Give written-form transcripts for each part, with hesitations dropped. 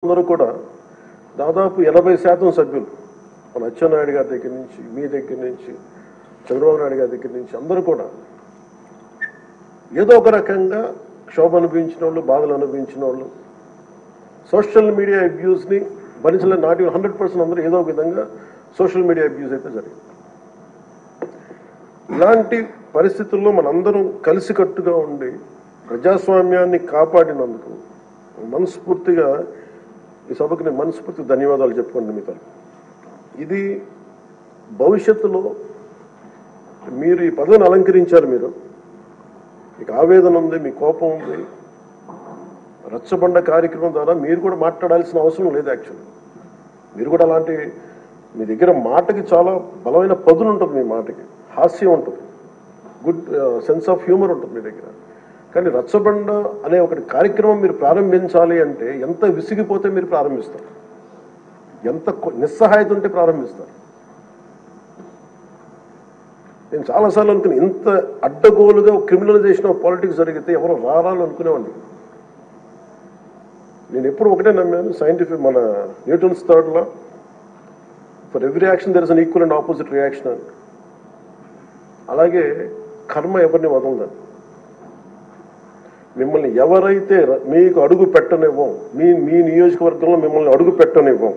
అందరూ కూడా దాదాపు 80% సభ్యులు మన అచ్చెన్నాయుడు గారి దగ్గర నుంచి మీ దగ్గర నుంచి చంద్రబాబు నాయుడు గారి దగ్గర నుంచి అందరూ కూడా ఏదో ఒక రకంగా క్షోభ అనుభవించిన వాళ్ళు బాధలు అనుభవించిన వాళ్ళు సోషల్ మీడియా అబ్యూస్ని భరించలేని నాటి 100% అందరూ ఏదో ఒక విధంగా సోషల్ మీడియా అబ్యూస్ అయితే జరిగింది. ఇలాంటి పరిస్థితుల్లో మనందరం కలిసికట్టుగా ఉండి ప్రజాస్వామ్యాన్ని కాపాడినందుకు మనస్ఫూర్తిగా ఈ సభకు నేను మనస్ఫూర్తిగా ధన్యవాదాలు చెప్పుకోండి మీ తరఫున. ఇది భవిష్యత్తులో మీరు ఈ పదవిని అలంకరించారు, మీరు మీకు ఆవేదన ఉంది, మీ కోపం ఉంది, రచ్చబండ కార్యక్రమం ద్వారా మీరు కూడా మాట్లాడాల్సిన అవసరం లేదు. యాక్చువల్లీ మీరు కూడా అలాంటి మీ దగ్గర మాటకి చాలా బలమైన పదులు ఉంటుంది, మీ మాటకి హాస్యం ఉంటుంది, గుడ్ సెన్స్ ఆఫ్ హ్యూమర్ ఉంటుంది మీ దగ్గర. కానీ రచ్చబండ అనే ఒకటి కార్యక్రమం మీరు ప్రారంభించాలి అంటే ఎంత విసిగిపోతే మీరు ప్రారంభిస్తారు, ఎంత నిస్సహాయత ఉంటే ప్రారంభిస్తారు. నేను చాలాసార్లు అనుకుని ఇంత అడ్డగోలుగా క్రిమినలైజేషన్ ఆఫ్ పాలిటిక్స్ జరిగితే ఎవరు రారాలు అనుకునేవాడిని. నేను ఎప్పుడు ఒకటే నమ్మాను, సైంటిఫిక్ మన Newton's third law, for every action there is an equal and opposite reaction అని. అలాగే కర్మ ఎవరిని వదలదని. మిమ్మల్ని ఎవరైతే మీకు అడుగు పెట్టనివ్వం, మీ నియోజకవర్గంలో మిమ్మల్ని అడుగు పెట్టనివ్వం,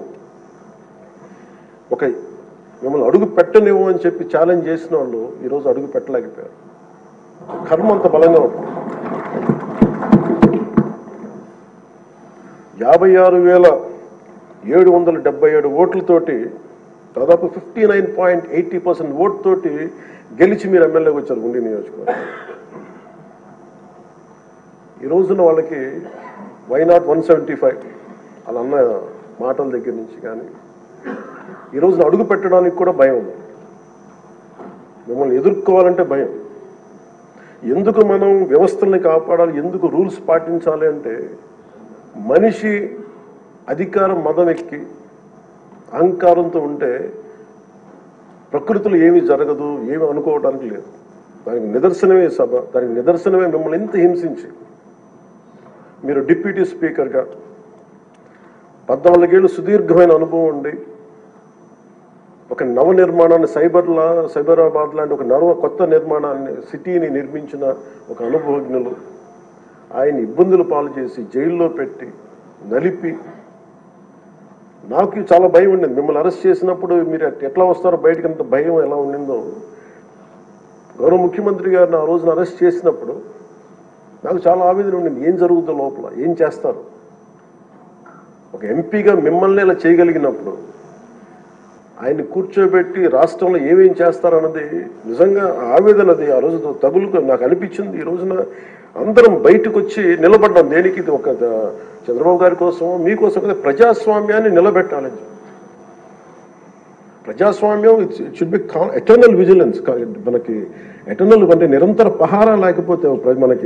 మిమ్మల్ని అడుగు పెట్టనివ్వం అని చెప్పి ఛాలెంజ్ చేసిన వాళ్ళు ఈరోజు అడుగు పెట్టలేకపోయారు. కర్మ అంత బలంగా ఉంటుంది. 56,777 ఓట్లతోటి దాదాపు 59.80% ఓటుతోటి గెలిచి మీరు ఎమ్మెల్యేకి వచ్చారు ఉండి నియోజకవర్గం. ఈ రోజున వాళ్ళకి వైనాట్ 175 అలా అన్న మాటల దగ్గర నుంచి కానీ ఈ రోజున అడుగు పెట్టడానికి కూడా భయం ఉంది. మిమ్మల్ని ఎదుర్కోవాలంటే భయం. ఎందుకు మనం వ్యవస్థల్ని కాపాడాలి, ఎందుకు రూల్స్ పాటించాలి అంటే మనిషి అధికారం మదం ఎక్కి అహంకారంతో ఉంటే ప్రకృతిలో ఏమీ జరగదు, ఏమి అనుకోవడానికి లేదు. దానికి నిదర్శనమే సభ, దానికి నిదర్శనమే మిమ్మల్ని ఎంత హింసించి మీరు డిప్యూటీ స్పీకర్గా 14 ఏళ్ళు సుదీర్ఘమైన అనుభవం ఉండి ఒక నవ నిర్మాణాన్ని సైబరాబాద్ లాంటి ఒక కొత్త నిర్మాణాన్ని సిటీని నిర్మించిన ఒక అనుభవజ్ఞులు ఆయన ఇబ్బందులు పాలు చేసి జైల్లో పెట్టి నలిపి, నాకు చాలా భయం ఉండింది. మిమ్మల్ని అరెస్ట్ చేసినప్పుడు మీరు ఎట్లా వస్తారో బయటకు, అంత భయం ఎలా ఉండిందో. గౌరవ ముఖ్యమంత్రి గారిని ఆ రోజున అరెస్ట్ చేసినప్పుడు నాకు చాలా ఆవేదన ఉండింది. ఏం జరుగుతుందో లోపల, ఏం చేస్తారు. ఒక ఎంపీగా మిమ్మల్ని ఇలా చేయగలిగినప్పుడు ఆయన్ని కూర్చోబెట్టి రాష్ట్రంలో ఏమేం చేస్తారన్నది నిజంగా ఆవేదన. అది ఆ రోజు తగులుకు నాకు అనిపించింది. ఈ రోజున అందరం బయటకు వచ్చి నిలబడ్డాం. దేనికి? ఇది ఒక చంద్రబాబు గారి కోసం, మీకోసం కదా, ప్రజాస్వామ్యాన్ని నిలబెట్టాలని. ప్రజాస్వామ్యం it should be eternal vigilance. మనకి ఎటర్నల్ అంటే నిరంతర పహారా లేకపోతే మనకి